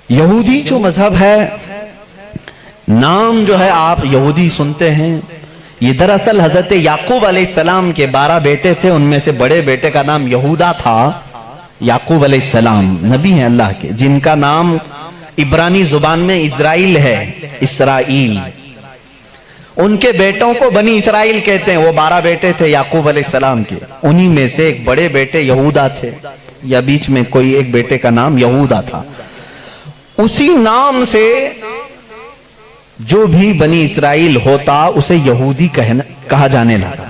یہودی جو مذہب ہے، نام جو ہے آپ یہودی سنتے ہیں، یہ دراصل حضرت یعقوب علیہ السلام کے 12 بیٹے تھے، ان میں سے بڑے بیٹے کا نام یہودا تھا۔ یعقوب علیہ السلام نبی ہیں اللہ کے، جن کا نام عبرانی زبان میں اسرائیل ہے، اسرائیل۔ ان کے بیٹوں کو بنی اسرائیل کہتے ہیں۔ وہ 12 بیٹے تھے یعقوب علیہ السلام کے، انہی میں سے ایک بڑے بیٹے یہودا تھے، یا بیچ میں کوئی ایک بیٹے کا نام یہودا تھا۔ اسی نام سے جو بھی بنی اسرائیل ہوتا اسے یہودی کہا جانے لگا۔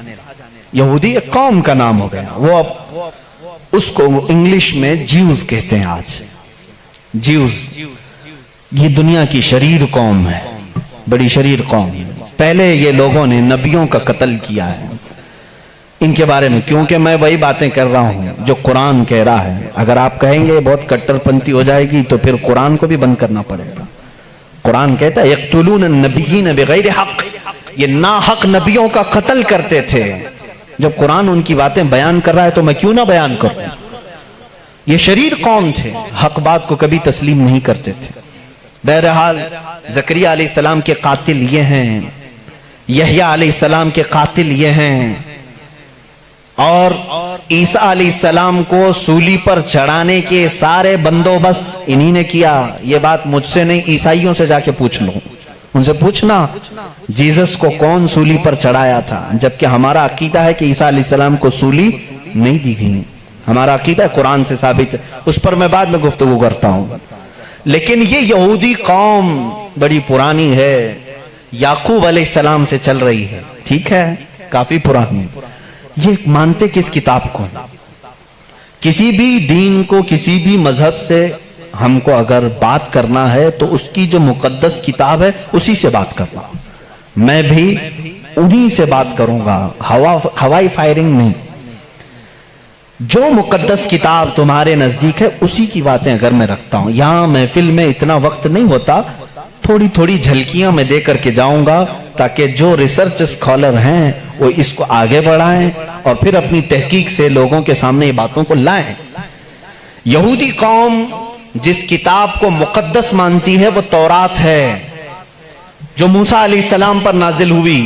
یہودی ایک قوم کا نام ہو گیا، وہ اب اس کو انگلش میں جیوز کہتے ہیں۔ آج جیوز یہ دنیا کی شریر قوم ہے، بڑی شریر قوم ہے۔ پہلے یہ لوگوں نے نبیوں کا قتل کیا ہے۔ ان کے بارے میں کیونکہ میں وہی باتیں کر رہا ہوں جو قرآن کہہ رہا ہے۔ اگر آپ کہیں گے بہت کٹر پنتھی ہو جائے گی تو پھر قرآن کو بھی بند کرنا پڑے گا۔ قرآن کہتا ہے یقتلون النبیین بغیر حق، یہ ناحق نبیوں کا قتل کرتے تھے۔ جب قرآن ان کی باتیں بیان کر رہا ہے تو میں کیوں نہ بیان کروں؟ یہ شریر قوم تھے، حق بات کو کبھی تسلیم نہیں کرتے تھے۔ بہرحال زکریہ علیہ السلام کے قاتل یہ ہیں، یحییٰ علیہ السلام کے قاتل یہ ہیں، اور عیسیٰ علیہ السلام کو سولی پر چڑھانے کے سارے بندوبست انہی نے کیا۔ یہ بات مجھ سے نہیں، عیسائیوں سے جا کے پوچھ لو، ان سے پوچھنا جیزس کو کون سولی پر چڑھایا تھا، جبکہ ہمارا عقیدہ ہے کہ عیسیٰ علیہ السلام کو سولی نہیں دی گئی۔ ہمارا عقیدہ قرآن سے ثابت ہے، اس پر میں بعد میں گفتگو کرتا ہوں۔ لیکن یہ یہودی قوم بڑی پرانی ہے، یعقوب علیہ السلام سے چل رہی ہے، ٹھیک ہے، کافی پرانی۔ یہ مانتے کس کتاب کو؟ کسی بھی دین کو، کسی بھی مذہب سے ہم کو اگر بات کرنا ہے تو اس کی جو مقدس کتاب ہے اسی سے بات کرنا۔ میں بھی انہی سے بات کروں گا، ہوائی فائرنگ نہیں۔ جو مقدس کتاب تمہارے نزدیک ہے اسی کی باتیں اگر میں رکھتا ہوں۔ یہاں محفل میں اتنا وقت نہیں ہوتا، تھوڑی تھوڑی جھلکیاں میں دے کر کے جاؤں گا تاکہ جو ریسرچ اسکالر ہیں وہ اس کو آگے بڑھائیں اور پھر اپنی تحقیق سے لوگوں کے سامنے یہ باتوں کو لائیں۔ یہودی قوم جس کتاب کو مقدس مانتی ہے وہ تورات ہے، جو موسیٰ علیہ السلام پر نازل ہوئی،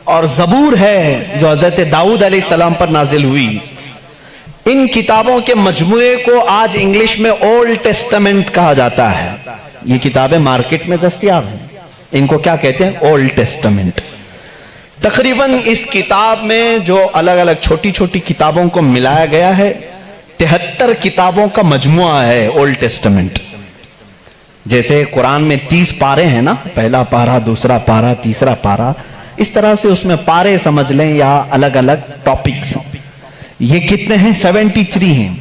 اور زبور ہے جو حضرت داؤد علیہ السلام پر نازل ہوئی۔ ان کتابوں کے مجموعے کو آج انگلش میں اولڈ ٹیسٹمنٹ کہا جاتا ہے۔ یہ کتابیں مارکیٹ میں دستیاب ہیں، ان کو کیا کہتے ہیں؟ Old testament. تقریباً اس کتاب میں جو الگ الگ چھوٹی چھوٹی کتابوں کو ملایا گیا ہے 73 کتابوں کا مجموعہ ہے اولڈ ٹیسٹمنٹ۔ جیسے قرآن میں 30 پارے ہیں نا، پہلا پارہ، دوسرا پارہ، تیسرا پارہ، اس طرح سے اس میں پارے سمجھ لیں یا الگ الگ ٹاپکس۔ یہ کتنے ہیں؟ 73 ہیں۔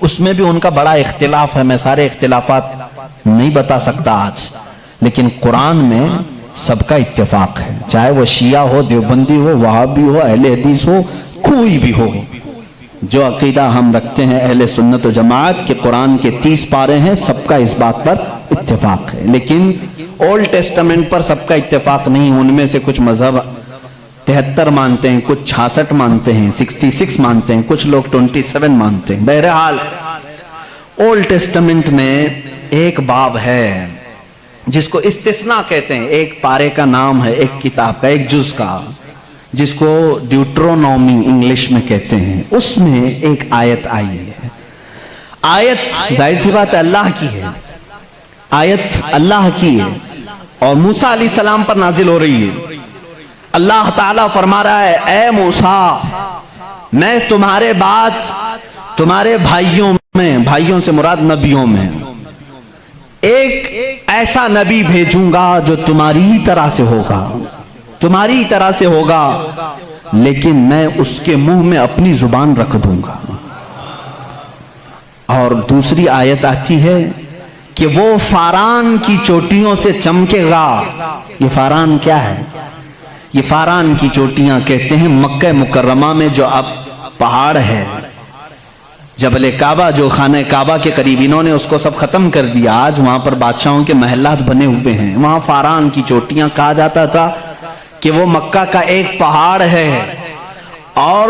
اس میں بھی ان کا بڑا اختلاف ہے، میں سارے اختلافات نہیں بتا سکتا آج، لیکن قرآن میں سب کا اتفاق ہے، چاہے وہ شیعہ ہو، دیوبندی ہو، وہابی ہو، اہل حدیث ہو، کوئی بھی ہو۔ جو عقیدہ ہم رکھتے ہیں اہل سنت و جماعت کے قرآن کے 30 پارے ہیں، سب کا اس بات پر اتفاق ہے۔ لیکن اولڈ ٹیسٹمنٹ پر سب کا اتفاق نہیں، ان میں سے کچھ مذہب 73 مانتے ہیں، کچھ 66 مانتے ہیں، 66 مانتے ہیں، کچھ لوگ 27 مانتے ہیں۔ بہرحال اولڈ ٹیسٹمنٹ میں ایک باب ہے جس کو استثناء کہتے ہیں، ایک پارے کا نام ہے، ایک کتاب کا، ایک جز کا، جس کو ڈیوٹرونومی انگلش میں کہتے ہیں۔ اس میں ایک آیت آئی ہے۔ آیت ظاہر سی بات ہے اللہ کی ہے، آیت اللہ کی ہے اور موسیٰ علیہ السلام پر نازل ہو رہی ہے۔ اللہ تعالیٰ فرما رہا ہے اے موسیٰ، میں تمہارے بعد تمہارے بھائیوں میں، بھائیوں سے مراد نبیوں میں، ایک ایسا نبی بھیجوں گا جو تمہاری ہی طرح سے ہوگا، تمہاری ہی طرح سے ہوگا، لیکن میں اس کے منہ میں اپنی زبان رکھ دوں گا۔ اور دوسری آیت آتی ہے کہ وہ فاران کی چوٹیوں سے چمکے گا۔ یہ فاران کیا ہے؟ یہ فاران کی چوٹیاں کہتے ہیں مکہ مکرمہ میں جو اب پہاڑ ہے، جبل کعبہ جو خانہ کعبہ کے قریب، انہوں نے اس کو سب ختم کر دیا، آج وہاں پر بادشاہوں کے محلات بنے ہوئے ہیں۔ وہاں فاران کی چوٹیاں کہا جاتا تھا کہ وہ مکہ کا ایک پہاڑ ہے، اور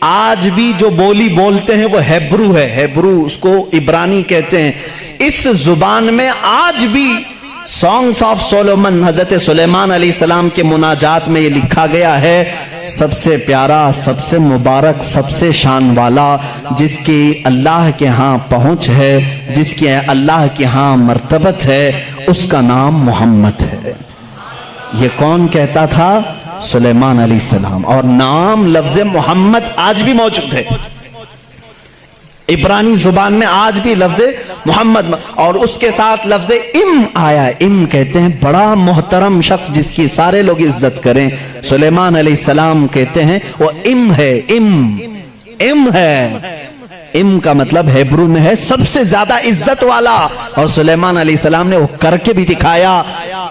آج بھی جو بولی بولتے ہیں وہ ہیبرو ہے، ہیبرو اس کو عبرانی کہتے ہیں۔ اس زبان میں آج بھی سانگز آف سولومن، حضرت سلیمان علیہ السلام کے مناجات میں یہ لکھا گیا ہے، سب سے پیارا، سب سے مبارک، سب سے شان والا، جس کی اللہ کے ہاں پہنچ ہے، جس کی اللہ کے ہاں مرتبت ہے، اس کا نام محمد ہے۔ یہ کون کہتا تھا؟ سلیمان علیہ السلام۔ اور نام لفظ محمد آج بھی موجود ہے، عبرانی زبان میں آج بھی لفظ محمد، اور اس کے ساتھ لفظ ام آیا۔ ام کہتے ہیں بڑا محترم شخص جس کی سارے لوگ عزت کریں، سلیمان علیہ السلام کہتے ہیں وہ ام ہے، ام ہے۔ ام کا مطلب ہیبرو میں ہے سب سے زیادہ عزت والا، اور سلیمان علیہ السلام نے وہ کر کے بھی دکھایا۔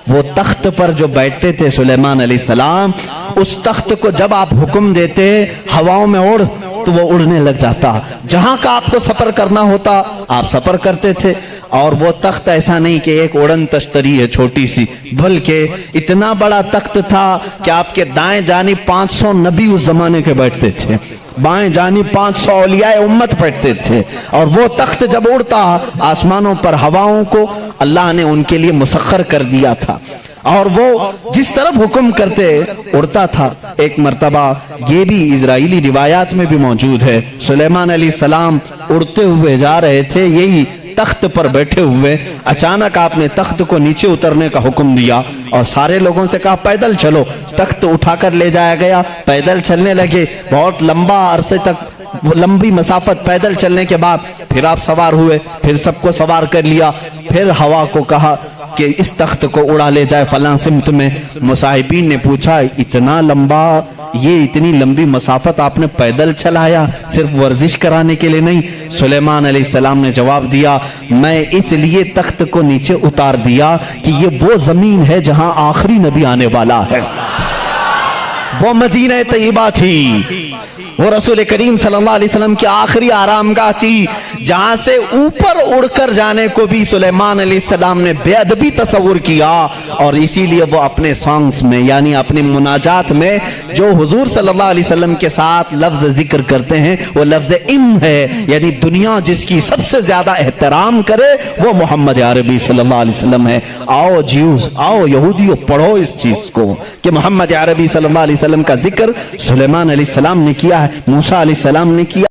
وہ تخت پر جو بیٹھتے تھے سلیمان علیہ السلام، اس تخت کو جب آپ حکم دیتے ہواؤں میں اڑ تو وہ اڑنے لگ جاتا، جہاں کا آپ کو سفر کرنا ہوتا آپ سفر کرتے تھے۔ اور وہ تخت ایسا نہیں کہ ایک اڑن تشتری ہے چھوٹی سی، بلکہ اتنا بڑا تخت تھا کہ آپ کے دائیں جانب 500 نبی اس زمانے کے بیٹھتے تھے، بائیں جانب 500 اولیاء امت بیٹھتے تھے، اور وہ تخت جب اڑتا آسمانوں پر ہواؤں کو اللہ نے ان کے لیے مسخر کر دیا تھا، اور وہ جس طرف حکم کرتے اڑتا تھا۔ ایک مرتبہ یہ بھی اسرائیلی روایات میں بھی موجود ہے، سلیمان علیہ السلام اڑتے ہوئے جا رہے تھے، یہی تخت پر بیٹھے ہوئے، اچانک آپ نے تخت کو نیچے اترنے کا حکم دیا اور سارے لوگوں سے کہا پیدل چلو۔ تخت اٹھا کر لے جایا گیا، پیدل چلنے لگے، بہت لمبا عرصے تک لمبی مسافت پیدل چلنے کے بعد پھر آپ سوار ہوئے، پھر سب کو سوار کر لیا، پھر ہوا کو کہا کہ اس تخت کو اڑا لے جائے فلاں سمت میں۔ مصاحبین نے پوچھا اتنا لمبا، یہ اتنی لمبی مسافت آپ نے پیدل چلایا، صرف ورزش کرانے کے لیے نہیں؟ سلیمان علیہ السلام نے جواب دیا میں اس لیے تخت کو نیچے اتار دیا کہ یہ وہ زمین ہے جہاں آخری نبی آنے والا ہے، وہ مدینہ طیبہ تھی، وہ رسول کریم صلی اللہ علیہ وسلم کی آخری آرام گاہ تھی، جہاں سے اوپر اڑ کر جانے کو بھی سلیمان علیہ السلام نے بے ادبی تصور کیا، اور اسی لیے وہ اپنے سانگز میں یعنی اپنے مناجات میں جو حضور صلی اللہ علیہ وسلم کے ساتھ لفظ ذکر کرتے ہیں وہ لفظ ام ہے، یعنی دنیا جس کی سب سے زیادہ احترام کرے وہ محمد عربی صلی اللہ علیہ وسلم ہے۔ آؤ جیوز، آؤ یہودیوں، پڑھو اس چیز کو کہ محمد عربی صلی اللہ علیہ وسلم کا ذکر سلیمان علیہ السلام نے کیا ہے، موسیٰ علیہ السلام نے کیا